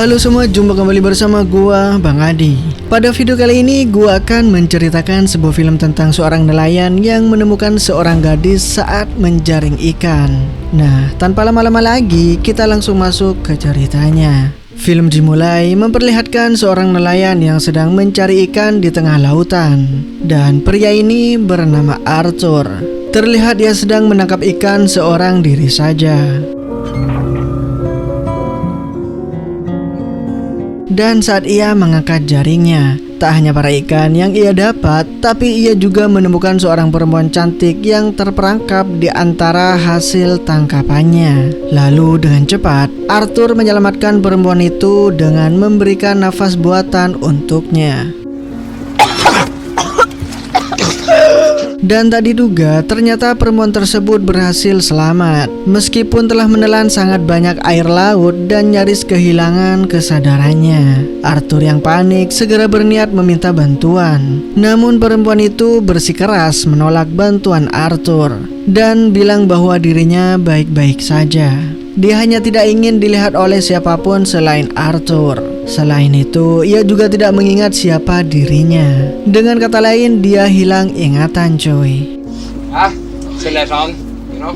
Halo semua, jumpa kembali bersama gua Bang Adi. Pada video kali ini gua akan menceritakan sebuah film tentang seorang nelayan yang menemukan seorang gadis saat menjaring ikan. Nah, tanpa lama-lama lagi kita langsung masuk ke ceritanya. Film dimulai memperlihatkan seorang nelayan yang sedang mencari ikan di tengah lautan. Dan pria ini bernama Arthur. Terlihat dia sedang menangkap ikan seorang diri saja. Dan saat ia mengangkat jaringnya, tak hanya para ikan yang ia dapat, tapi ia juga menemukan seorang perempuan cantik yang terperangkap di antara hasil tangkapannya. Lalu dengan cepat, Arthur menyelamatkan perempuan itu dengan memberikan nafas buatan untuknya. Dan tak diduga, ternyata perempuan tersebut berhasil selamat. Meskipun telah menelan sangat banyak air laut dan nyaris kehilangan kesadarannya. Arthur yang panik segera berniat meminta bantuan. Namun perempuan itu bersikeras menolak bantuan Arthur dan bilang bahwa dirinya baik-baik saja. Dia hanya tidak ingin dilihat oleh siapapun selain Arthur. Selain itu, ia juga tidak mengingat siapa dirinya. Dengan kata lain, dia hilang ingatan, coy. So let on, you know.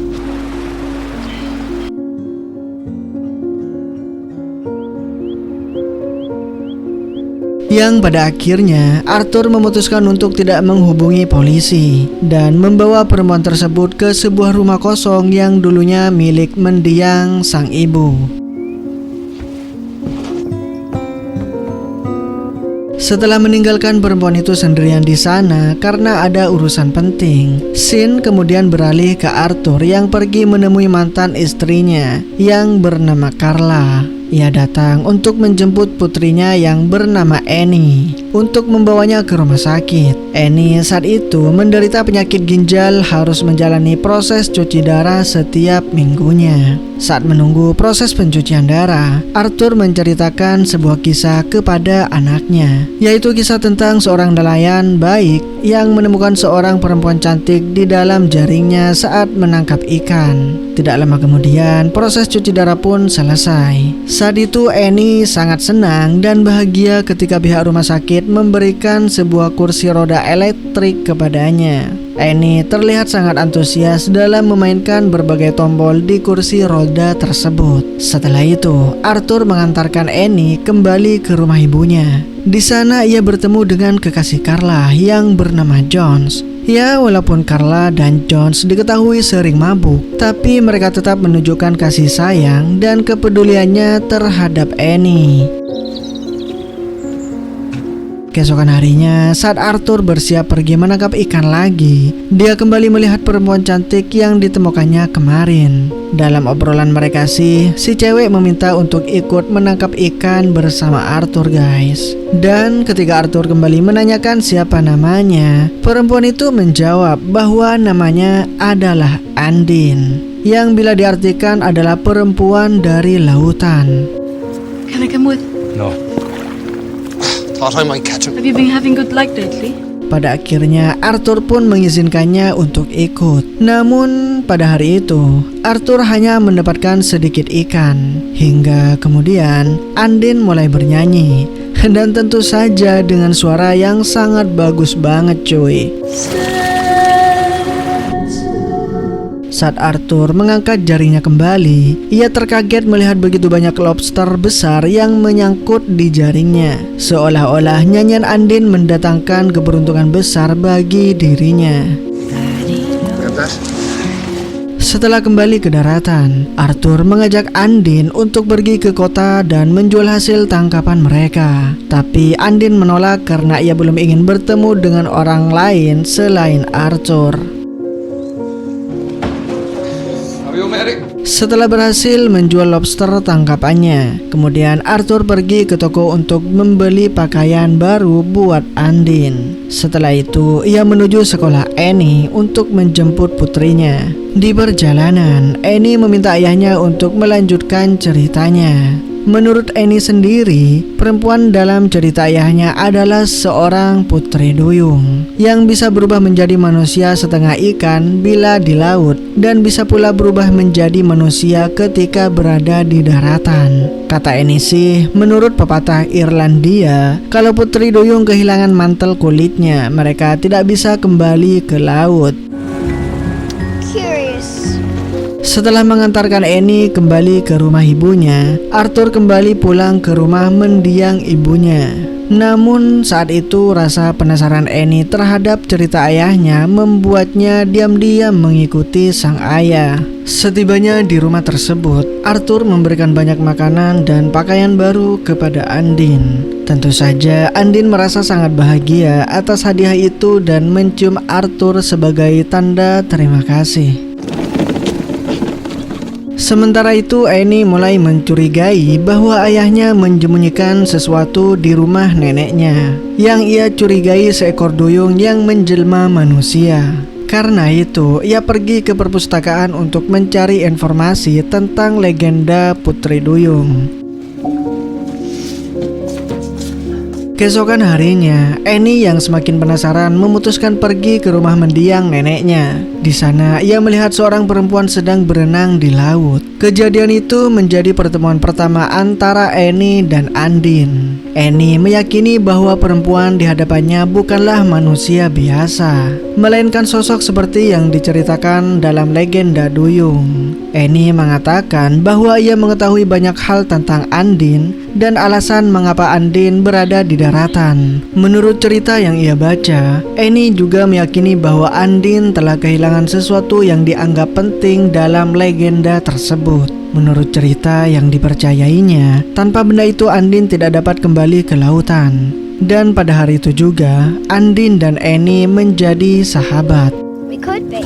Yang pada akhirnya Arthur memutuskan untuk tidak menghubungi polisi dan membawa perempuan tersebut ke sebuah rumah kosong yang dulunya milik mendiang sang ibu. Setelah meninggalkan perempuan itu sendirian di sana karena ada urusan penting, scene kemudian beralih ke Arthur yang pergi menemui mantan istrinya yang bernama Carla. Ia datang untuk menjemput putrinya yang bernama Annie untuk membawanya ke rumah sakit. Annie saat itu menderita penyakit ginjal, harus menjalani proses cuci darah setiap minggunya. Saat menunggu proses pencucian darah, Arthur menceritakan sebuah kisah kepada anaknya, yaitu kisah tentang seorang nelayan baik yang menemukan seorang perempuan cantik di dalam jaringnya saat menangkap ikan. Tidak lama kemudian, proses cuci darah pun selesai. Saat itu Annie sangat senang dan bahagia ketika pihak rumah sakit memberikan sebuah kursi roda elektrik kepadanya. Annie terlihat sangat antusias dalam memainkan berbagai tombol di kursi roda tersebut. Setelah itu, Arthur mengantarkan Annie kembali ke rumah ibunya. Di sana ia bertemu dengan kekasih Carla yang bernama Jones. Ya, walaupun Carla dan Jones diketahui sering mabuk, tapi mereka tetap menunjukkan kasih sayang dan kepeduliannya terhadap Annie. Keesokan harinya, saat Arthur bersiap pergi menangkap ikan lagi, dia kembali melihat perempuan cantik yang ditemukannya kemarin. Dalam obrolan mereka si cewek meminta untuk ikut menangkap ikan bersama Arthur, guys. Dan ketika Arthur kembali menanyakan siapa namanya, perempuan itu menjawab bahwa namanya adalah Andin, yang bila diartikan adalah perempuan dari lautan. Can I come with? No. Thought I might catch him. Have you been having good luck lately? Pada akhirnya Arthur pun mengizinkannya untuk ikut. Namun pada hari itu Arthur hanya mendapatkan sedikit ikan. Hingga kemudian Andin mulai bernyanyi. Dan tentu saja dengan suara yang sangat bagus banget, cuy. Saat Arthur mengangkat jaringnya kembali, ia terkaget melihat begitu banyak lobster besar yang menyangkut di jaringnya. Seolah-olah nyanyian Andin mendatangkan keberuntungan besar bagi dirinya. Setelah kembali ke daratan, Arthur mengajak Andin untuk pergi ke kota dan menjual hasil tangkapan mereka. Tapi Andin menolak karena ia belum ingin bertemu dengan orang lain selain Arthur. Setelah berhasil menjual lobster tangkapannya, kemudian Arthur pergi ke toko untuk membeli pakaian baru buat Andin. Setelah itu, ia menuju sekolah Annie untuk menjemput putrinya. Di perjalanan, Annie meminta ayahnya untuk melanjutkan ceritanya. Menurut Annie sendiri, perempuan dalam cerita ayahnya adalah seorang putri duyung yang bisa berubah menjadi manusia setengah ikan bila di laut dan bisa pula berubah menjadi manusia ketika berada di daratan. Kata Annie sih, menurut pepatah Irlandia, kalau putri duyung kehilangan mantel kulitnya, mereka tidak bisa kembali ke laut. Setelah mengantarkan Annie kembali ke rumah ibunya, Arthur kembali pulang ke rumah mendiang ibunya. Namun saat itu rasa penasaran Annie terhadap cerita ayahnya membuatnya diam-diam mengikuti sang ayah. Setibanya di rumah tersebut, Arthur memberikan banyak makanan dan pakaian baru kepada Andin. Tentu saja Andin merasa sangat bahagia atas hadiah itu dan mencium Arthur sebagai tanda terima kasih. Sementara itu Annie mulai mencurigai bahwa ayahnya menyembunyikan sesuatu di rumah neneknya. Yang ia curigai seekor duyung yang menjelma manusia. Karena itu ia pergi ke perpustakaan untuk mencari informasi tentang legenda Putri Duyung. Keesokan harinya, Annie yang semakin penasaran memutuskan pergi ke rumah mendiang neneknya. Di sana, ia melihat seorang perempuan sedang berenang di laut. Kejadian itu menjadi pertemuan pertama antara Annie dan Andin. Annie meyakini bahwa perempuan di hadapannya bukanlah manusia biasa, melainkan sosok seperti yang diceritakan dalam legenda duyung. Annie mengatakan bahwa ia mengetahui banyak hal tentang Andin dan alasan mengapa Andin berada di daratan. Menurut cerita yang ia baca, Annie juga meyakini bahwa Andin telah kehilangan sesuatu yang dianggap penting dalam legenda tersebut. Menurut cerita yang dipercayainya, tanpa benda itu Andin tidak dapat kembali ke lautan. Dan pada hari itu juga, Andin dan Annie menjadi sahabat. We could be,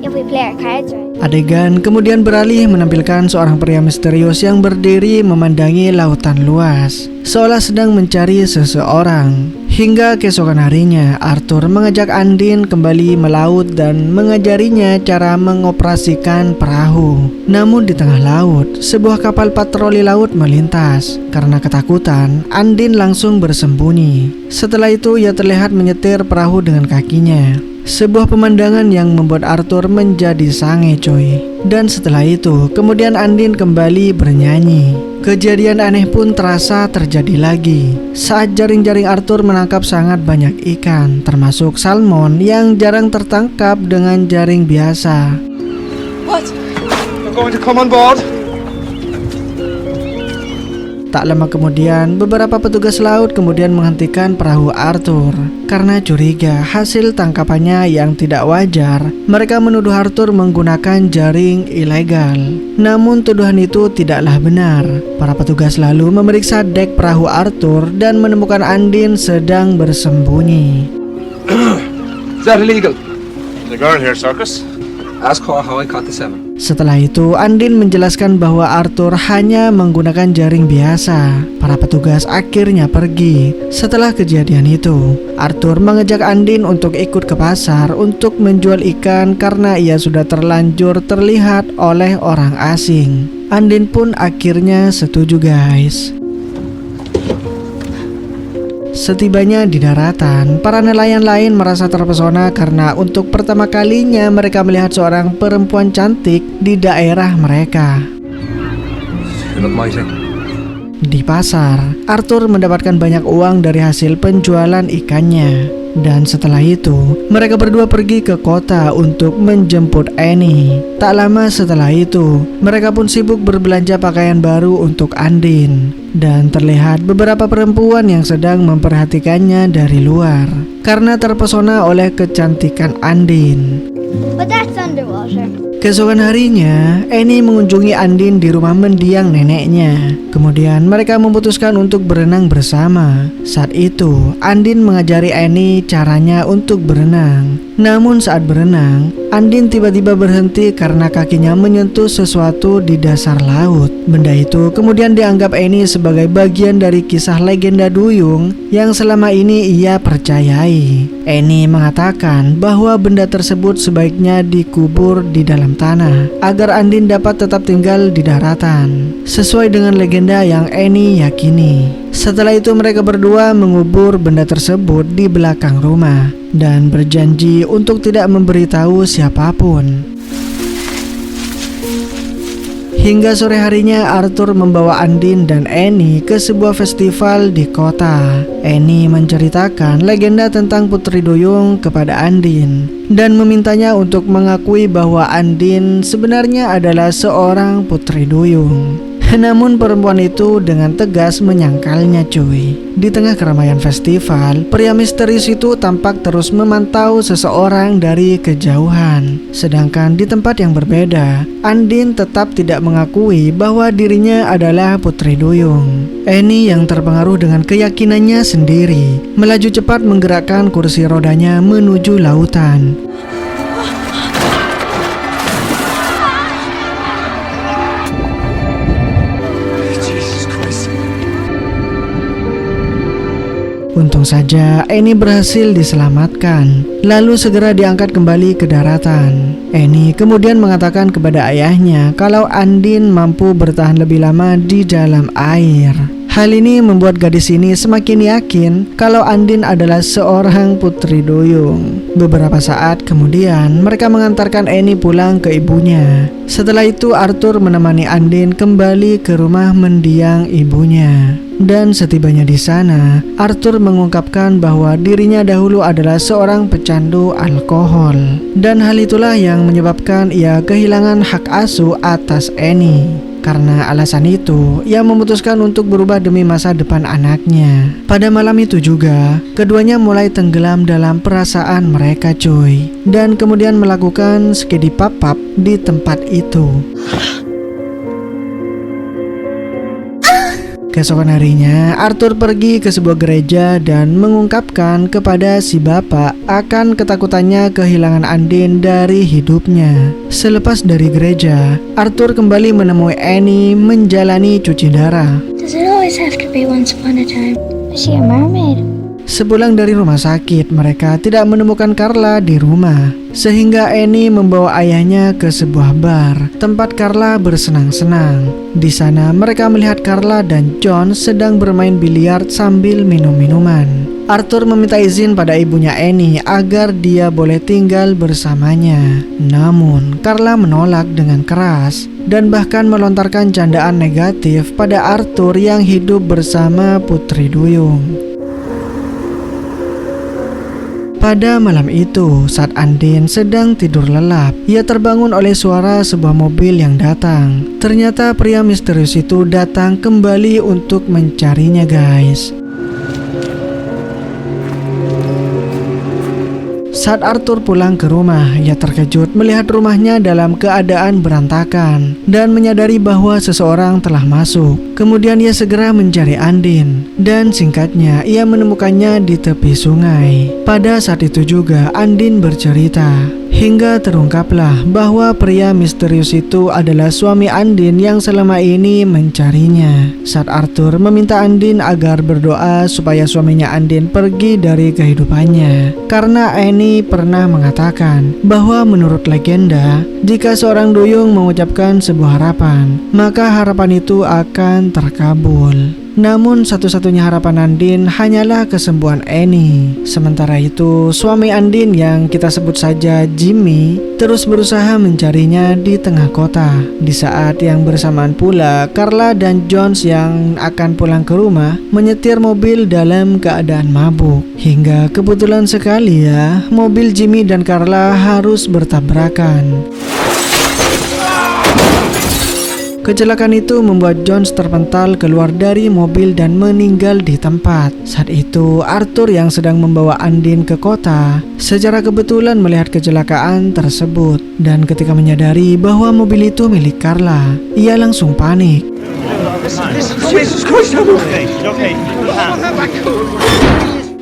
if we play our cards right. Adegan kemudian beralih menampilkan seorang pria misterius yang berdiri memandangi lautan luas, seolah sedang mencari seseorang. Hingga keesokan harinya, Arthur mengajak Andin kembali melaut dan mengajarinya cara mengoperasikan perahu. Namun di tengah laut, sebuah kapal patroli laut melintas. Karena ketakutan, Andin langsung bersembunyi. Setelah itu ia terlihat menyetir perahu dengan kakinya. Sebuah pemandangan yang membuat Arthur menjadi sange coy. Dan setelah itu, kemudian Andin kembali bernyanyi. Kejadian aneh pun terasa terjadi lagi. Saat jaring-jaring Arthur menangkap sangat banyak ikan, termasuk salmon yang jarang tertangkap dengan jaring biasa. What? You're going to come on board? Tak lama kemudian, beberapa petugas laut kemudian menghentikan perahu Arthur. Karena curiga hasil tangkapannya yang tidak wajar, mereka menuduh Arthur menggunakan jaring ilegal. Namun tuduhan itu tidaklah benar. Para petugas lalu memeriksa dek perahu Arthur dan menemukan Andin sedang bersembunyi. Is that illegal? The girl here, Circus? Ask her how I caught the salmon. Setelah itu, Andin menjelaskan bahwa Arthur hanya menggunakan jaring biasa. Para petugas akhirnya pergi. Setelah kejadian itu, Arthur mengajak Andin untuk ikut ke pasar untuk menjual ikan karena ia sudah terlanjur terlihat oleh orang asing. Andin pun akhirnya setuju guys. Setibanya di daratan, para nelayan lain merasa terpesona karena untuk pertama kalinya mereka melihat seorang perempuan cantik di daerah mereka. You look mighty. Di pasar, Arthur mendapatkan banyak uang dari hasil penjualan ikannya. Dan setelah itu, mereka berdua pergi ke kota untuk menjemput Annie. Tak lama setelah itu, mereka pun sibuk berbelanja pakaian baru untuk Andin. Dan terlihat beberapa perempuan yang sedang memperhatikannya dari luar karena terpesona oleh kecantikan Andin. But that's underwater. Keesokan harinya, Annie mengunjungi Andin di rumah mendiang neneknya. Kemudian mereka memutuskan untuk berenang bersama. Saat itu, Andin mengajari Annie caranya untuk berenang. Namun saat berenang, Andin tiba-tiba berhenti karena kakinya menyentuh sesuatu di dasar laut. Benda itu kemudian dianggap Annie sebagai bagian dari kisah legenda duyung yang selama ini ia percayai. Annie mengatakan bahwa benda tersebut sebaiknya dikubur di dalam tanah agar Andin dapat tetap tinggal di daratan, sesuai dengan legenda yang Annie yakini. Setelah itu mereka berdua mengubur benda tersebut di belakang rumah dan berjanji untuk tidak memberitahu siapapun. Hingga sore harinya Arthur membawa Andin dan Annie ke sebuah festival di kota. Annie menceritakan legenda tentang Putri Duyung kepada Andin dan memintanya untuk mengakui bahwa Andin sebenarnya adalah seorang Putri Duyung. Namun perempuan itu dengan tegas menyangkalnya cuy. Di tengah keramaian festival, pria misterius itu tampak terus memantau seseorang dari kejauhan. Sedangkan di tempat yang berbeda, Andin tetap tidak mengakui bahwa dirinya adalah Putri Duyung. Annie yang terpengaruh dengan keyakinannya sendiri, melaju cepat menggerakkan kursi rodanya menuju lautan. Untung saja Annie berhasil diselamatkan, lalu segera diangkat kembali ke daratan. Annie kemudian mengatakan kepada ayahnya kalau Andin mampu bertahan lebih lama di dalam air. Hal ini membuat gadis ini semakin yakin kalau Andin adalah seorang Putri Duyung. Beberapa saat kemudian mereka mengantarkan Annie pulang ke ibunya. Setelah itu Arthur menemani Andin kembali ke rumah mendiang ibunya. Dan setibanya di sana, Arthur mengungkapkan bahwa dirinya dahulu adalah seorang pecandu alkohol. Dan hal itulah yang menyebabkan ia kehilangan hak asuh atas Annie. Karena alasan itu, ia memutuskan untuk berubah demi masa depan anaknya. Pada malam itu juga, keduanya mulai tenggelam dalam perasaan mereka cuy. Dan kemudian melakukan skedi pap-pap di tempat itu. Keesokan harinya, Arthur pergi ke sebuah gereja dan mengungkapkan kepada si bapak akan ketakutannya kehilangan Andin dari hidupnya. Selepas dari gereja, Arthur kembali menemui Annie menjalani cuci darah. Does it always have to be once upon a time? Is she a mermaid? Sepulang dari rumah sakit, mereka tidak menemukan Carla di rumah. Sehingga Annie membawa ayahnya ke sebuah bar, tempat Carla bersenang-senang. Di sana mereka melihat Carla dan John sedang bermain biliar sambil minum minuman. Arthur meminta izin pada ibunya Annie agar dia boleh tinggal bersamanya. Namun Carla menolak dengan keras dan bahkan melontarkan candaan negatif pada Arthur yang hidup bersama Putri Duyung. Pada malam itu, saat Andin sedang tidur lelap, ia terbangun oleh suara sebuah mobil yang datang. Ternyata pria misterius itu datang kembali untuk mencarinya, guys. Saat Arthur pulang ke rumah, ia terkejut melihat rumahnya dalam keadaan berantakan dan menyadari bahwa seseorang telah masuk. Kemudian ia segera mencari Andin dan singkatnya ia menemukannya di tepi sungai. Pada saat itu juga Andin bercerita. Hingga terungkaplah bahwa pria misterius itu adalah suami Andin yang selama ini mencarinya. Saat Arthur meminta Andin agar berdoa supaya suaminya Andin pergi dari kehidupannya. Karena Annie pernah mengatakan bahwa menurut legenda, jika seorang duyung mengucapkan sebuah harapan, maka harapan itu akan terkabul. Namun satu-satunya harapan Andin hanyalah kesembuhan Annie. Sementara itu, suami Andin yang kita sebut saja Jimmy terus berusaha mencarinya di tengah kota. Di saat yang bersamaan pula, Carla dan Jones yang akan pulang ke rumah menyetir mobil dalam keadaan mabuk. Hingga kebetulan sekali ya, mobil Jimmy dan Carla harus bertabrakan. Kecelakaan itu membuat Jones terpental keluar dari mobil dan meninggal di tempat. Saat itu, Arthur yang sedang membawa Andin ke kota secara kebetulan melihat kecelakaan tersebut. Dan ketika menyadari bahwa mobil itu milik Carla, ia langsung panik.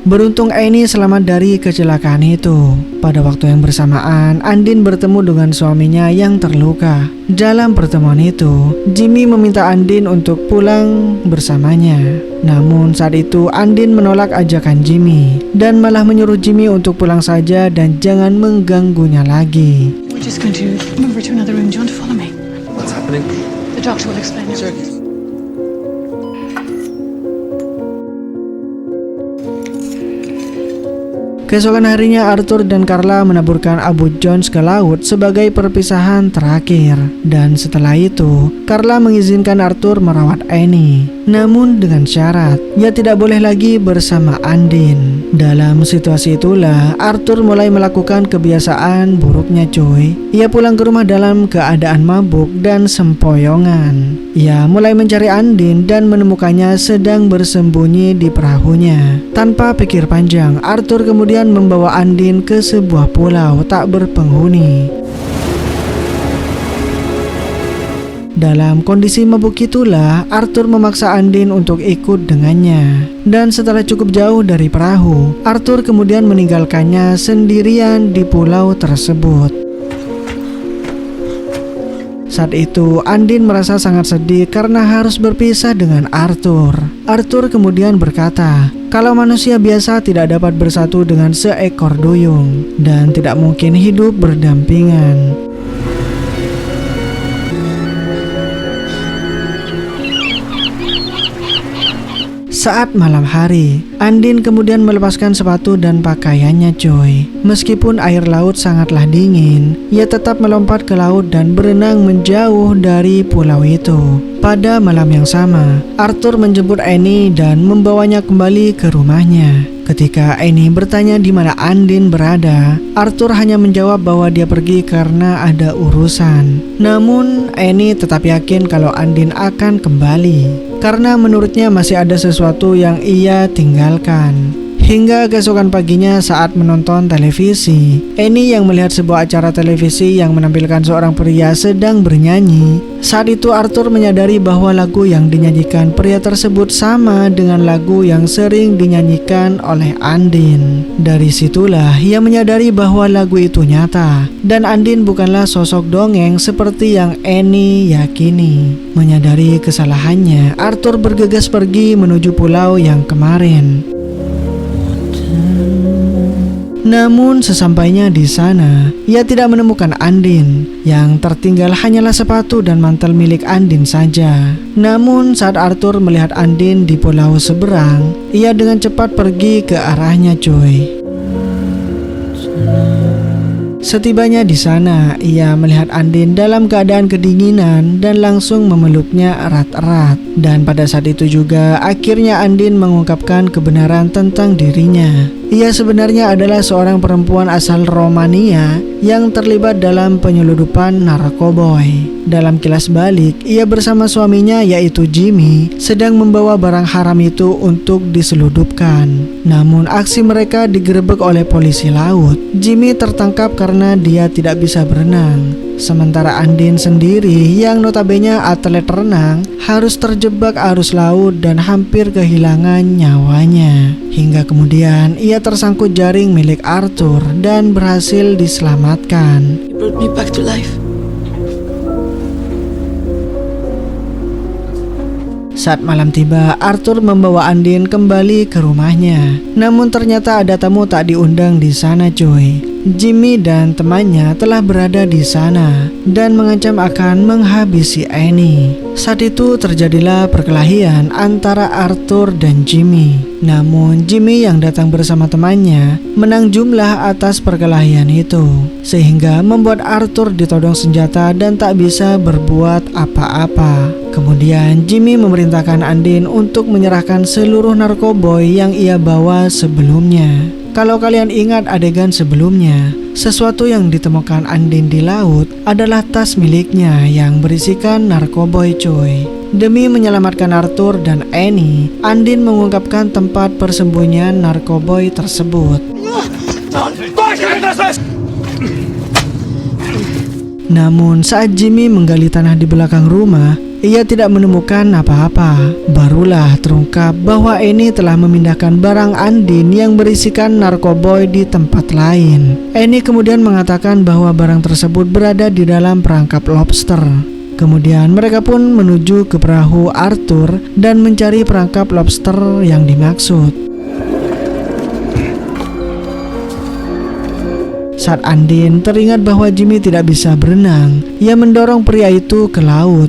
Beruntung Annie selamat dari kecelakaan itu. Pada waktu yang bersamaan, Andin bertemu dengan suaminya yang terluka. Dalam pertemuan itu, Jimmy meminta Andin untuk pulang bersamanya. Namun saat itu Andin menolak ajakan Jimmy dan malah menyuruh Jimmy untuk pulang saja dan jangan mengganggunya lagi. We're just going to move her to another room. Do you want to follow me? What's happening? The doctor will explain everything. Keesokan harinya Arthur dan Carla menaburkan Abu Jones ke laut sebagai perpisahan terakhir. Dan setelah itu, Carla mengizinkan Arthur merawat Annie. Namun dengan syarat, ia tidak boleh lagi bersama Andin. Dalam situasi itulah, Arthur mulai melakukan kebiasaan buruknya cuy. Ia pulang ke rumah dalam keadaan mabuk dan sempoyongan. Ia mulai mencari Andin dan menemukannya sedang bersembunyi di perahunya. Tanpa pikir panjang, Arthur kemudian membawa Andin ke sebuah pulau tak berpenghuni. Dalam kondisi mabuk itulah, Arthur memaksa Andin untuk ikut dengannya. Dan setelah cukup jauh dari perahu, Arthur kemudian meninggalkannya sendirian di pulau tersebut. Saat itu, Andin merasa sangat sedih karena harus berpisah dengan Arthur. Arthur kemudian berkata, kalau manusia biasa tidak dapat bersatu dengan seekor duyung dan tidak mungkin hidup berdampingan. Saat malam hari, Andin kemudian melepaskan sepatu dan pakaiannya coy. Meskipun air laut sangatlah dingin, ia tetap melompat ke laut dan berenang menjauh dari pulau itu. Pada malam yang sama, Arthur menjemput Annie dan membawanya kembali ke rumahnya. Ketika Annie bertanya di mana Andin berada, Arthur hanya menjawab bahwa dia pergi karena ada urusan. Namun, Annie tetap yakin kalau Andin akan kembali karena menurutnya masih ada sesuatu yang ia tinggalkan. Hingga keesokan paginya saat menonton televisi, Annie yang melihat sebuah acara televisi yang menampilkan seorang pria sedang bernyanyi. Saat itu Arthur menyadari bahwa lagu yang dinyanyikan pria tersebut sama dengan lagu yang sering dinyanyikan oleh Andin. Dari situlah ia menyadari bahwa lagu itu nyata dan Andin bukanlah sosok dongeng seperti yang Annie yakini. Menyadari kesalahannya, Arthur bergegas pergi menuju pulau yang kemarin. Namun sesampainya di sana, ia tidak menemukan Andin. Yang tertinggal hanyalah sepatu dan mantel milik Andin saja. Namun saat Arthur melihat Andin di pulau seberang, ia dengan cepat pergi ke arahnya coy. Setibanya di sana, ia melihat Andin dalam keadaan kedinginan dan langsung memeluknya erat-erat. Dan pada saat itu juga, akhirnya Andin mengungkapkan kebenaran tentang dirinya. Ia sebenarnya adalah seorang perempuan asal Romania yang terlibat dalam penyeludupan narkoboy. Dalam kilas balik, ia bersama suaminya yaitu Jimmy sedang membawa barang haram itu untuk diseludupkan. Namun aksi mereka digerebek oleh polisi laut. Jimmy tertangkap karena dia tidak bisa berenang. Sementara Andin sendiri yang notabene atlet renang harus terjebak arus laut dan hampir kehilangan nyawanya. Hingga kemudian ia tersangkut jaring milik Arthur dan berhasil diselamatkan. You brought me back to life. Saat malam tiba, Arthur membawa Andin kembali ke rumahnya. Namun ternyata ada tamu tak diundang di sana cuy. Jimmy dan temannya telah berada di sana dan mengancam akan menghabisi Annie. Saat itu terjadilah perkelahian antara Arthur dan Jimmy. Namun Jimmy yang datang bersama temannya menang jumlah atas perkelahian itu, sehingga membuat Arthur ditodong senjata dan tak bisa berbuat apa-apa. Kemudian Jimmy memerintahkan Andin untuk menyerahkan seluruh narkoboy yang ia bawa sebelumnya. Kalau kalian ingat adegan sebelumnya, sesuatu yang ditemukan Andin di laut adalah tas miliknya yang berisikan narkoboy cuy. Demi menyelamatkan Arthur dan Annie, Andin mengungkapkan tempat persembunyian narkoboy tersebut. Namun saat Jimmy menggali tanah di belakang rumah, ia tidak menemukan apa-apa. Barulah terungkap bahwa Annie telah memindahkan barang Andin yang berisikan narkoboy di tempat lain. Annie kemudian mengatakan bahwa barang tersebut berada di dalam perangkap lobster. Kemudian mereka pun menuju ke perahu Arthur dan mencari perangkap lobster yang dimaksud. Saat Andin teringat bahwa Jimmy tidak bisa berenang, ia mendorong pria itu ke laut.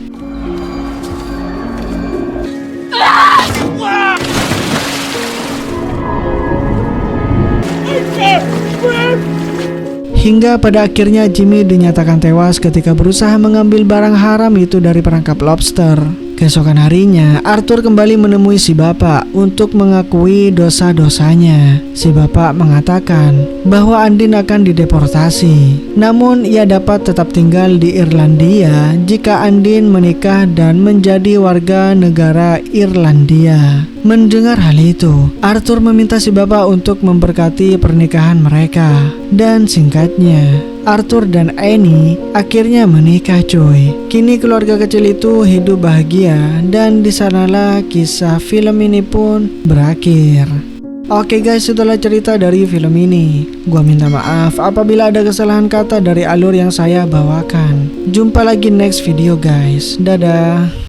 Hingga pada akhirnya Jimmy dinyatakan tewas ketika berusaha mengambil barang haram itu dari perangkap lobster. Keesokan harinya, Arthur kembali menemui si bapak untuk mengakui dosa-dosanya. Si bapak mengatakan bahwa Andin akan dideportasi. Namun ia dapat tetap tinggal di Irlandia jika Andin menikah dan menjadi warga negara Irlandia. Mendengar hal itu, Arthur meminta si bapak untuk memberkati pernikahan mereka. Dan singkatnya, Arthur dan Annie akhirnya menikah cuy. Kini keluarga kecil itu hidup bahagia dan disanalah kisah film ini pun berakhir. Oke guys, itulah cerita dari film ini. Gua minta maaf apabila ada kesalahan kata dari alur yang saya bawakan. Jumpa lagi next video guys. Dadah.